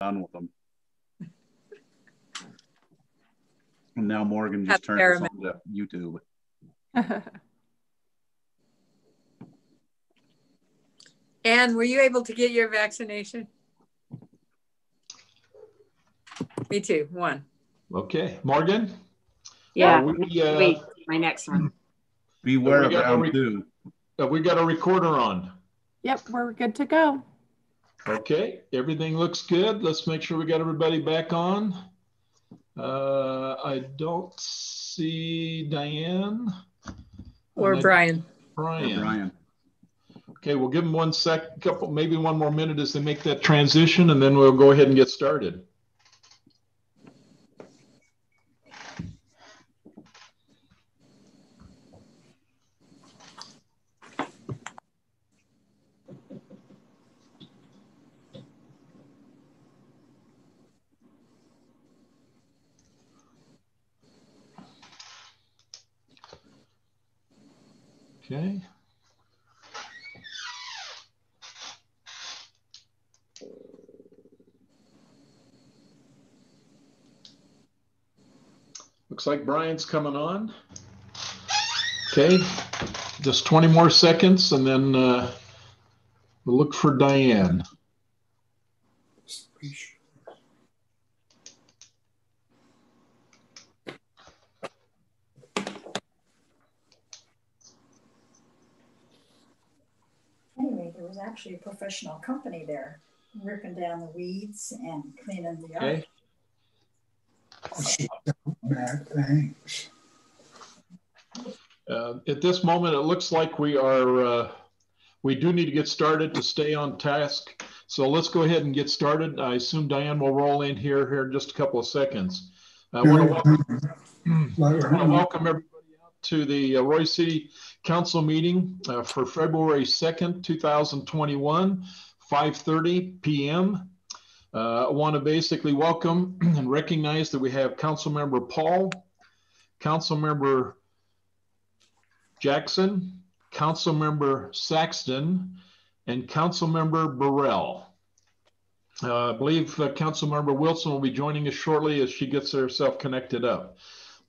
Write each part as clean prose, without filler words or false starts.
done with them. And now Morgan just turned us on to YouTube. Anne, were you able to get your vaccination? Me too, one. Okay, Morgan? Yeah, wait, my next one. Beware of round two. We got a recorder on. Yep, we're good to go. Okay, everything looks good. Let's make sure we got everybody back on. I don't see Diane. Or Brian. Brian. Okay, we'll give them one sec, maybe one more minute as they make that transition, and then we'll go ahead and get started. Okay. Looks like Brian's coming on. Okay, just 20 more seconds and then we'll look for Diane. Anyway, there was actually a professional company there ripping down the weeds and cleaning the yard. Okay. Thanks. At this moment, it looks like we do need to get started to stay on task. So let's go ahead and get started. I assume Diane will roll in here in just a couple of seconds. I want to welcome everybody out to the Royse City Council meeting for February 2nd, 2021, 5:30 p.m. I want to basically welcome and recognize that we have Councilmember Paul, Councilmember Jackson, Councilmember Saxton, and Councilmember Burrell. I believe Councilmember Wilson will be joining us shortly as she gets herself connected up.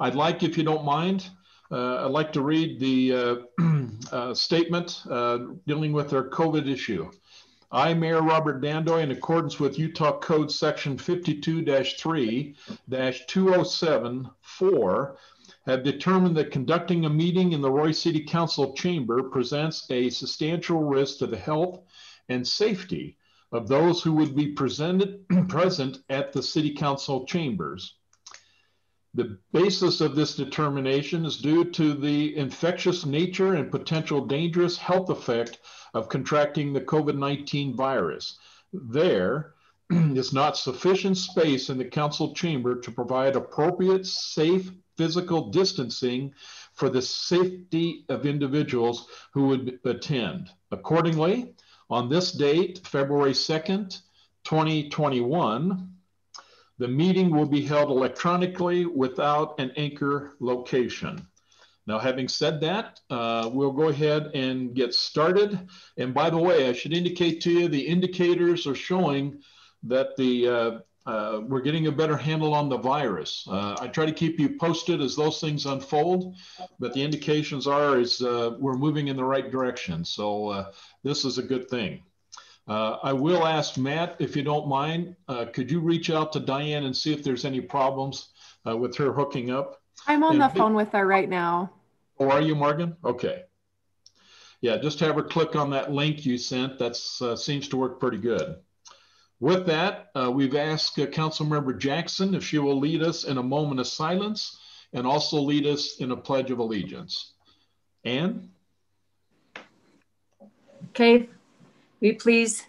I'd like, if you don't mind, I'd like to read the statement dealing with our COVID issue. I, Mayor Robert Dandoy, in accordance with Utah Code Section 52-3-2074, have determined that conducting a meeting in the Royse City Council chamber presents a substantial risk to the health and safety of those who would be present at the City Council chambers. The basis of this determination is due to the infectious nature and potential dangerous health effect of contracting the COVID-19 virus. There is not sufficient space in the council chamber to provide appropriate, safe physical distancing for the safety of individuals who would attend. Accordingly, on this date, February 2nd, 2021, the meeting will be held electronically without an anchor location. Now, having said that, we'll go ahead and get started. And by the way, I should indicate to you, the indicators are showing that we're getting a better handle on the virus. I try to keep you posted as those things unfold, but the indications are we're moving in the right direction. So this is a good thing. I will ask Matt, if you don't mind, could you reach out to Diane and see if there's any problems with her hooking up? I'm on the phone with her right now. Oh, are you, Morgan? Okay. Yeah, just have her click on that link you sent. That seems to work pretty good. With that, we've asked Councilmember Jackson if she will lead us in a moment of silence and also lead us in a pledge of allegiance. Anne? Okay, we please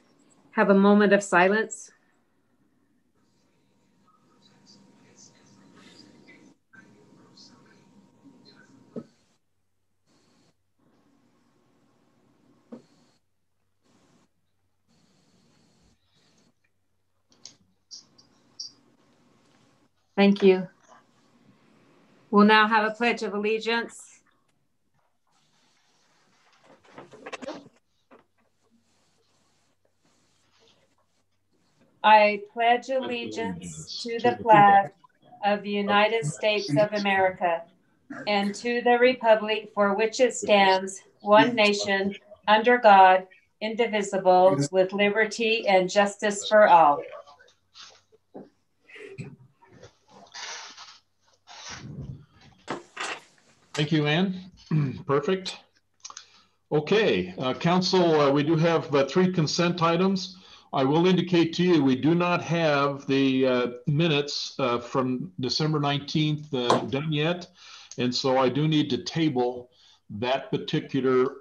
have a moment of silence. Thank you. We'll now have a pledge of allegiance. I pledge allegiance to the flag of the United States of America and to the republic for which it stands, one nation, under God, indivisible, with liberty and justice for all. Thank you, Ann. Perfect. Okay, council, we do have 3 consent items. I will indicate to you, we do not have the minutes from December 19th done yet. And so I do need to table that particular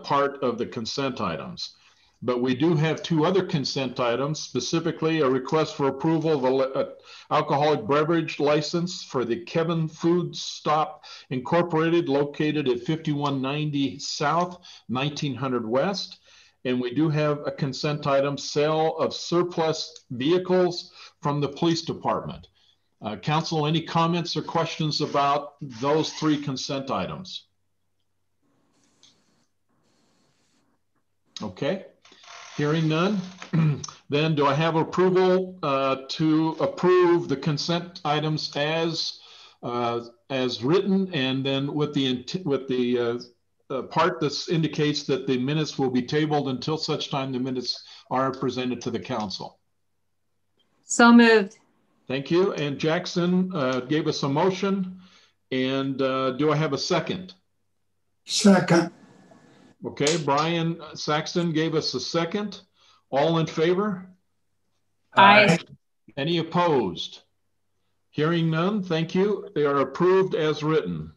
part of the consent items. But we do have 2 other consent items, specifically a request for approval of an alcoholic beverage license for the Kevin Food Stop Incorporated, located at 5190 South, 1900 West. And we do have a consent item, sale of surplus vehicles from the police department. Council, any comments or questions about those 3 consent items? Okay. Hearing none, then do I have approval to approve the consent items as written, and then with the part that indicates that the minutes will be tabled until such time the minutes are presented to the council? So moved. Thank you. And Jackson gave us a motion. And do I have a second? Second. Okay, Brian Saxton gave us a second. All in favor? Aye. Any opposed? Hearing none, thank you. They are approved as written.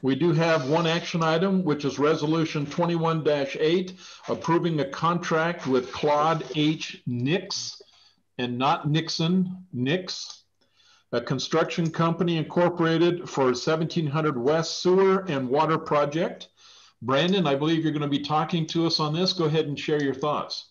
We do have 1 action item, which is Resolution 21-8, approving a contract with Claude H. Nix, and not Nixon, Nix, a construction company incorporated for 1700 West Sewer and Water Project. Brandon, I believe you're going to be talking to us on this. Go ahead and share your thoughts.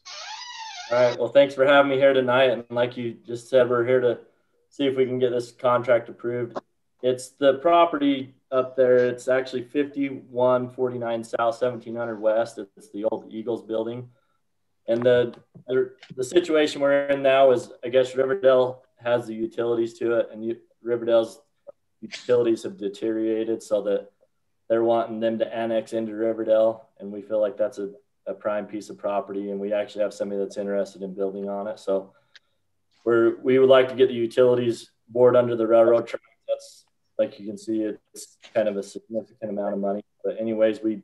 All right. Well, thanks for having me here tonight. And like you just said, we're here to see if we can get this contract approved. It's the property up there. It's actually 5149 South, 1700 West. It's the old Eagles building. And the situation we're in now is, I guess, Riverdale has the utilities to it, and Riverdale's utilities have deteriorated so that they're wanting them to annex into Riverdale. And we feel like that's a prime piece of property, and we actually have somebody that's interested in building on it. So we would like to get the utilities board under the railroad track. That's, like you can see, it's kind of a significant amount of money. But anyways, we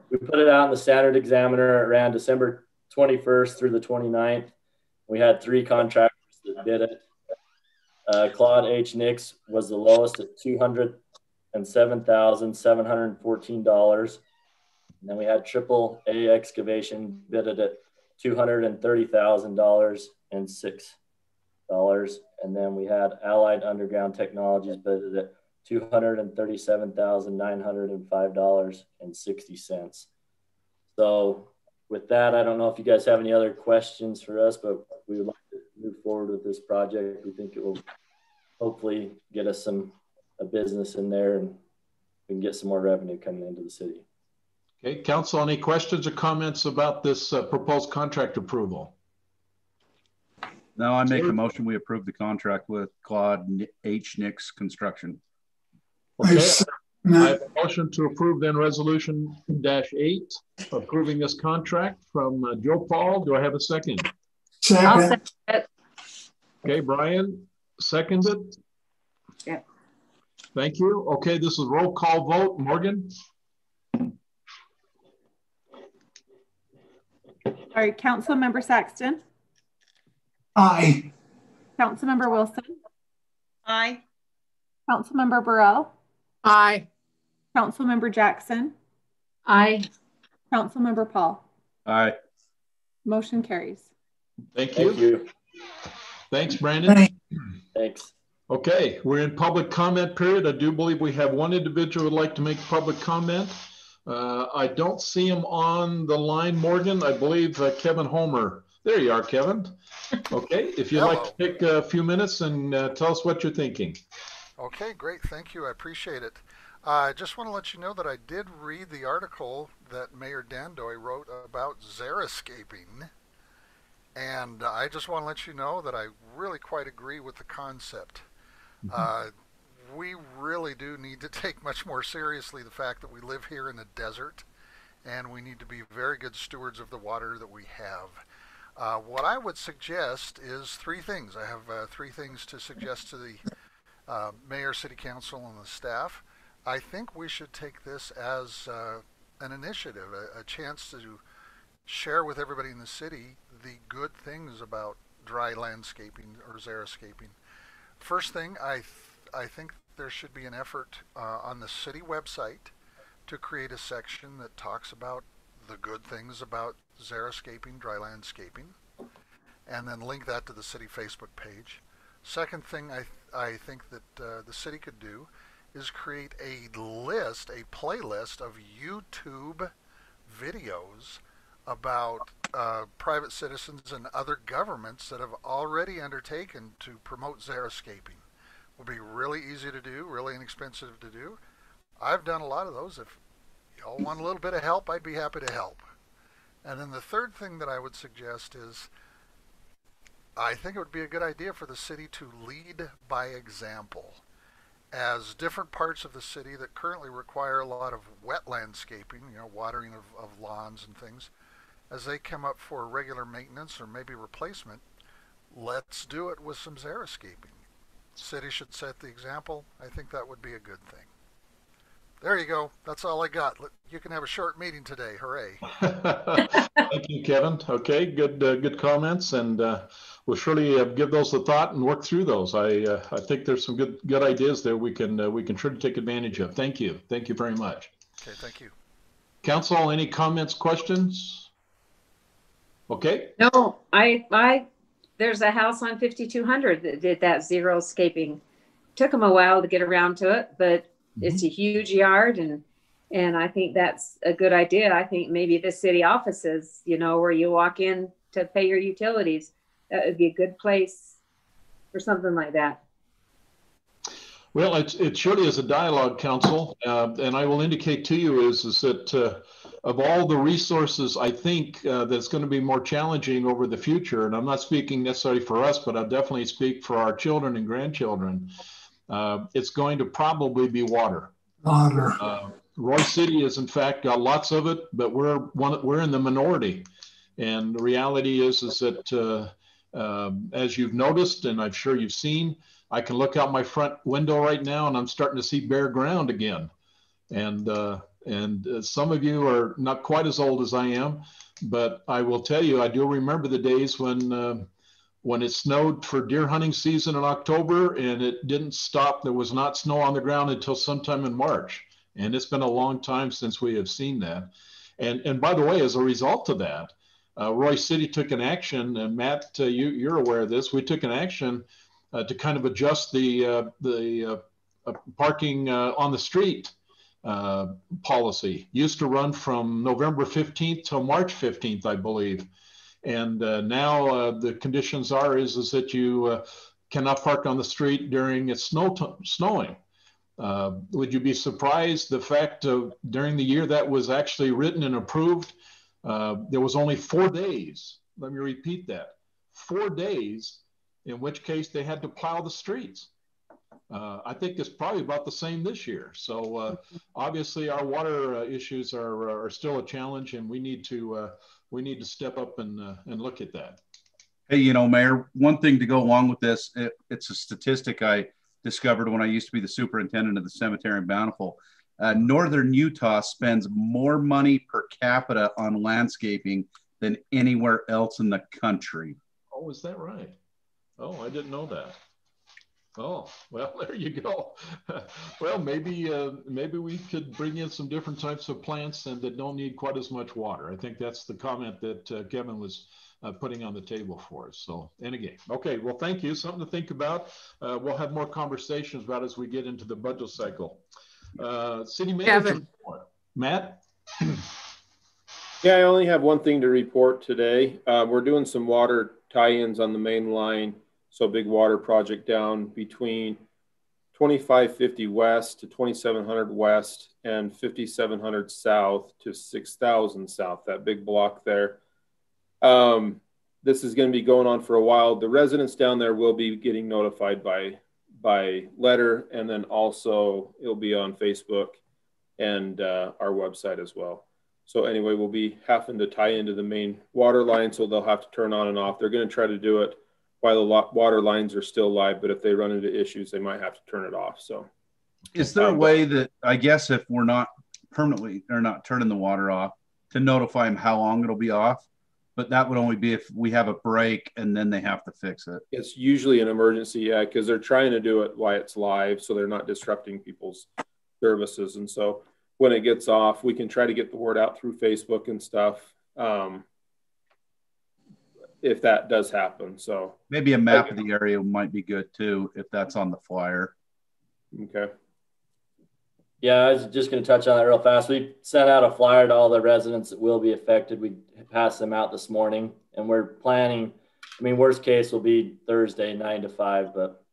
put it out in the Standard Examiner. It ran December 21st through the 29th. We had 3 contractors that did it. Claude H. Nix was the lowest at $207,714. And then we had Triple A Excavation bid it at $230,006. And then we had Allied Underground Technologies bid it at $237,905.60. So with that, I don't know if you guys have any other questions for us, but we would like to move forward with this project. We think it will hopefully get us a business in there, and we can get some more revenue coming into the city. Okay, council, any questions or comments about this proposed contract approval? No, I make a motion we approve the contract with Claude H. Nix Construction. Okay, I have a motion to approve then Resolution -8, approving this contract from Joe Paul. Do I have a second? I'll Second. second it. Okay, Brian, seconded. Yeah. Thank you. Okay, this is roll call vote. Morgan? All right, Councilmember Saxton, Aye. Councilmember Wilson, Aye. Councilmember Burrell, Aye. Councilmember Jackson, Aye. Councilmember Paul. Aye. Motion carries. Thank you. Thank you. Thanks, Brandon. Thank- Thanks. Okay, we're in public comment period. I do believe we have 1 individual who would like to make public comment. I don't see him on the line, Morgan. I believe Kevin Homer. There you are, Kevin. Okay, if you'd like to take a few minutes and tell us what you're thinking. Okay, great. Thank you. I appreciate it. I just want to let you know that I did read the article that Mayor Dandoy wrote about xeriscaping. And I just want to let you know that I really quite agree with the concept. We really do need to take much more seriously the fact that we live here in the desert, and we need to be very good stewards of the water that we have. What I would suggest is three things. I have three things to suggest to the mayor, city council, and the staff. I think we should take this as an initiative, a chance to share with everybody in the city the good things about dry landscaping or xeriscaping. First thing, I think there should be an effort on the city website to create a section that talks about the good things about xeriscaping, dry landscaping, and then link that to the city Facebook page. Second thing I think that the city could do is create a playlist of YouTube videos about private citizens and other governments that have already undertaken to promote xeriscaping. Will be really easy to do, really inexpensive to do. I've done a lot of those. If y'all want a little bit of help, I'd be happy to help. And then the third thing that I would suggest is I think it would be a good idea for the city to lead by example. As different parts of the city that currently require a lot of wet landscaping, watering of lawns and things, as they come up for regular maintenance or maybe replacement, let's do it with some xeriscaping. City should set the example. I think that would be a good thing. There you go. That's all I got. You can have a short meeting today. Hooray. Thank you, Kevin. Okay, good comments, and we'll surely give those a thought and work through those. I think there's some good ideas there we can surely take advantage of. Thank you very much. Okay, thank you. Council, any comments, questions? Okay. No, there's a house on 5200 that did that xeriscaping. Took them a while to get around to it, but it's a huge yard, and I think that's a good idea. I think maybe the city offices, where you walk in to pay your utilities, that would be a good place for something like that. Well, it surely is a dialogue, Council, and I will indicate to you is that of all the resources, I think that's going to be more challenging over the future, and I'm not speaking necessarily for us, but I'll definitely speak for our children and grandchildren. It's going to probably be water. Royse City has in fact got lots of it, but we're in the minority. And the reality is that as you've noticed, and I'm sure you've seen, I can look out my front window right now and I'm starting to see bare ground again. And some of you are not quite as old as I am, but I will tell you, I do remember the days when it snowed for deer hunting season in October and it didn't stop. There was not snow on the ground until sometime in March. And it's been a long time since we have seen that. And by the way, as a result of that, Royse City took an action, and Matt, you're aware of this, we took an action to kind of adjust the parking on the street policy. Used to run from November 15th till March 15th, I believe. And now the conditions is that you cannot park on the street during it's snowing. Would you be surprised the fact during the year that was actually written and approved, there was only 4 days. Let me repeat that. 4 days, in which case they had to plow the streets. I think it's probably about the same this year. So obviously our water issues are still a challenge, and we need to step up and look at that. Hey, Mayor, one thing to go along with this, it's a statistic I discovered when I used to be the superintendent of the cemetery in Bountiful. Northern Utah spends more money per capita on landscaping than anywhere else in the country. Oh, is that right? Oh, I didn't know that. Oh, well, there you go. Well, maybe we could bring in some different types of plants and that don't need quite as much water. I think that's the comment that Kevin was putting on the table for us. So, and again, okay, well, thank you. Something to think about. We'll have more conversations about as we get into the budget cycle. City manager report. Matt? Yeah, I only have one thing to report today. We're doing some water tie-ins on the main line. So big water project down between 2550 west to 2700 west and 5700 south to 6000 south, that big block there. this is going to be going on for a while. The residents down there will be getting notified by letter, and then also it'll be on Facebook and our website as well. So anyway, we'll be having to tie into the main water line, so they'll have to turn on and off. They're going to try to do it while the water lines are still live, but if they run into issues, they might have to turn it off. So is there a way that, I guess, if we're not permanently or not turning the water off, to notify them how long it'll be off? But that would only be if we have a break and then they have to fix it. It's usually an emergency, yeah, because they're trying to do it while it's live, so they're not disrupting people's services. And so when it gets off, we can try to get the word out through Facebook and stuff, if that does happen. So maybe a map of the area might be good too, if that's on the flyer. Okay. Yeah, I was just going to touch on that real fast. We sent out a flyer to all the residents that will be affected. We passed them out this morning, and we're planning. I mean, worst case will be Thursday 9 to 5, but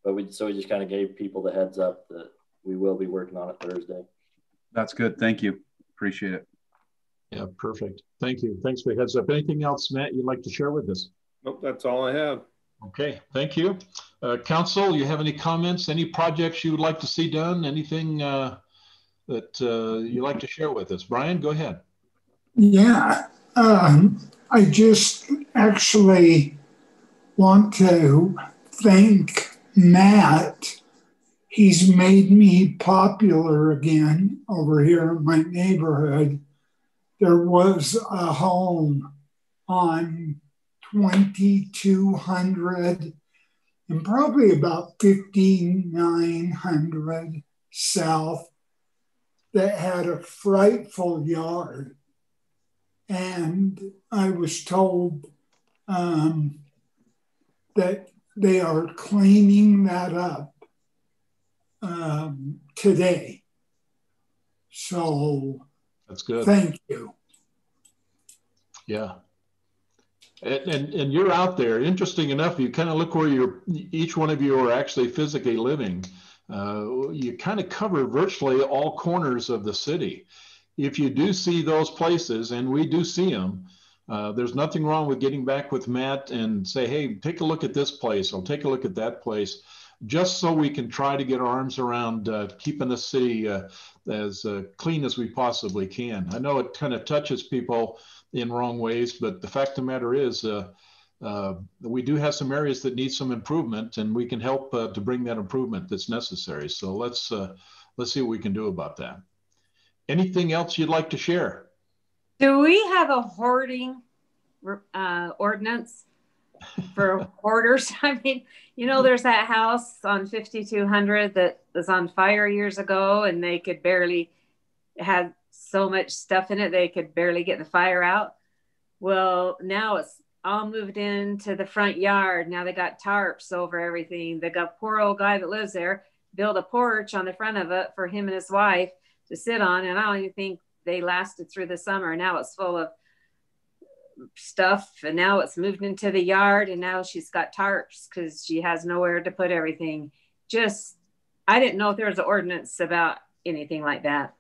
we just kind of gave people the heads up that we will be working on it Thursday. That's good. Thank you. Appreciate it. Yeah, perfect. Thank you. Thanks for the heads up. Anything else, Matt, you'd like to share with us? Nope, that's all I have. Okay, thank you. Council, you have any comments, any projects you would like to see done, anything that you'd like to share with us? Brian, go ahead. Yeah, I just actually want to thank Matt. He's made me popular again over here in my neighborhood. There was a home on 2200 and probably about 5900 south that had a frightful yard. And I was told that they are cleaning that up today. So that's good. Thank you. Yeah. And you're out there. Interesting enough, you kind of look where each one of you are actually physically living. You kind of cover virtually all corners of the city. If you do see those places, and we do see them, there's nothing wrong with getting back with Matt and say, hey, take a look at this place, or take a look at that place, just so we can try to get our arms around keeping the city as clean as we possibly can. I know it kind of touches people in wrong ways, but the fact of the matter is we do have some areas that need some improvement, and we can help to bring that improvement that's necessary. So let's see what we can do about that. Anything else you'd like to share? Do we have a hoarding ordinance for hoarders? I mean, you know, there's that house on 5200 that was on fire years ago, and they could barely had so much stuff in it they could barely get the fire out. Well, now it's all moved into the front yard. Now they got tarps over everything. They got a poor old guy that lives there built a porch on the front of it for him and his wife to sit on, and I don't even think they lasted through the summer. Now it's full of stuff, and now it's moved into the yard, and now she's got tarps because she has nowhere to put everything. Just, I didn't know if there was an ordinance about anything like that.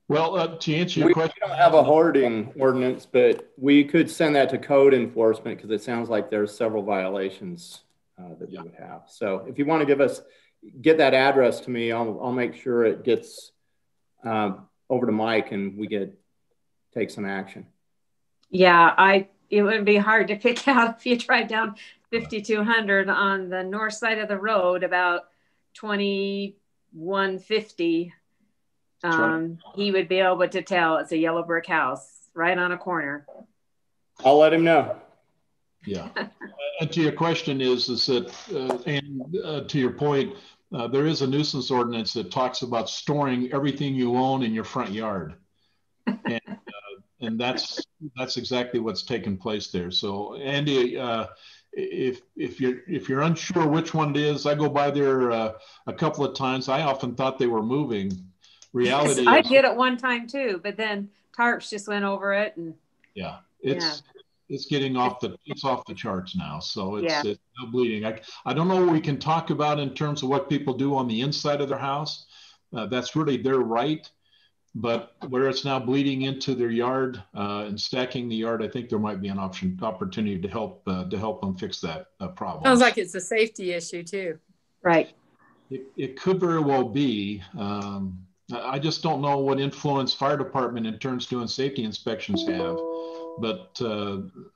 Well, to answer your question, we don't have a hoarding ordinance, but we could send that to code enforcement because it sounds like there's several violations that we would have. So if you want to get that address to me, I'll make sure it gets over to Mike and we take some action. Yeah, it would be hard to pick out if you drive down 5200 on the north side of the road, about 2150. He would be able to tell it's a yellow brick house right on a corner. I'll let him know. Yeah. And to your question is that, and to your point, there is a nuisance ordinance that talks about storing everything you own in your front yard. And that's exactly what's taking place there. So Andy, if you're unsure which one it is, I go by there a couple of times. I often thought they were moving. Reality is, I did it one time too, but then tarps just went over it, and yeah, it's getting off the charts now. So it's no bleeding. I don't know what we can talk about in terms of what people do on the inside of their house. That's really their right. but where it's now bleeding into their yard and stacking the yard, I think there might be an opportunity to help them fix that problem. Sounds like it's a safety issue too. Right. It could very well be. I just don't know what influence fire department in terms of doing safety inspections have, but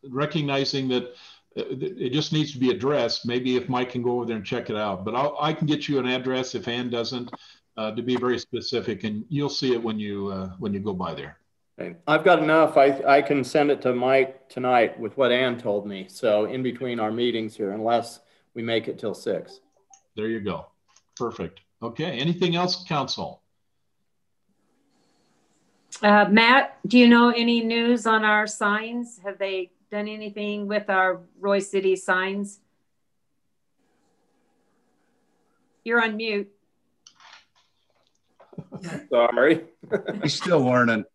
recognizing that it just needs to be addressed. Maybe if Mike can go over there and check it out, but I can get you an address if Ann doesn't, to be very specific, and you'll see it when you go by there. Okay. I've got enough. I can send it to Mike tonight with what Ann told me. So in between our meetings here, unless we make it till 6. There you go. Perfect. Okay. Anything else, council? Matt, do you know any news on our signs? Have they done anything with our Roy City signs? You're on mute. Sorry. He's still learning.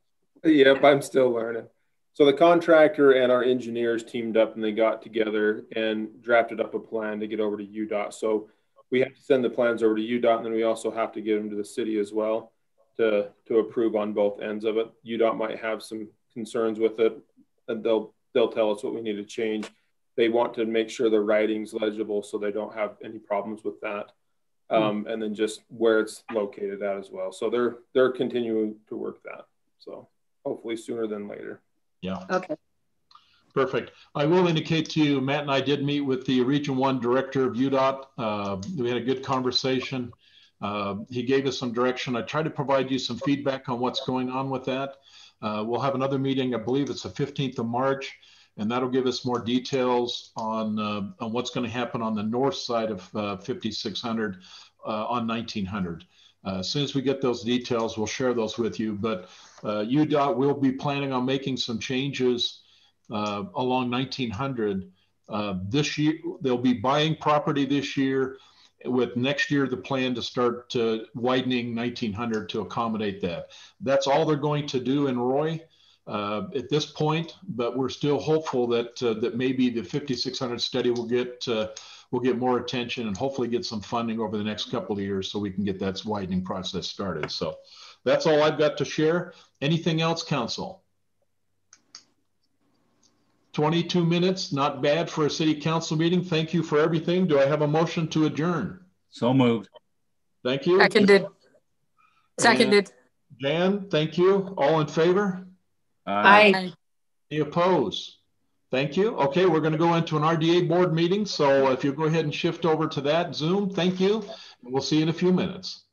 Yep, I'm still learning. So the contractor and our engineers teamed up and they got together and drafted up a plan to get over to UDOT. So we have to send the plans over to UDOT, and then we also have to get them to the city as well to approve on both ends of it. UDOT might have some concerns with it, and they'll tell us what we need to change. They want to make sure the writing's legible so they don't have any problems with that. And then just where it's located at as well. So they're continuing to work that. So hopefully sooner than later. Yeah. Okay. Perfect. I will indicate to you, Matt and I did meet with the Region 1 director of UDOT. We had a good conversation. He gave us some direction. I tried to provide you some feedback on what's going on with that. We'll have another meeting, I believe it's the 15th of March, and that'll give us more details on what's going to happen on the north side of 5600 on 1900. As soon as we get those details, we'll share those with you. But UDOT will be planning on making some changes along 1900 this year. They'll be buying property this year, with next year the plan to start widening 1900 to accommodate that. That's all they're going to do in Roy at this point, but we're still hopeful that that maybe the 5600 study will get more attention and hopefully get some funding over the next couple of years so we can get that widening process started. So that's all I've got to share. Anything else, council? 22 minutes, not bad for a city council meeting. Thank you for everything. Do I have a motion to adjourn? So moved. Thank you. Seconded. Seconded. And Jan, thank you. All in favor? Aye. Any opposed? Thank you. Okay, we're going to go into an RDA board meeting. So if you go ahead and shift over to that Zoom, thank you. And we'll see you in a few minutes.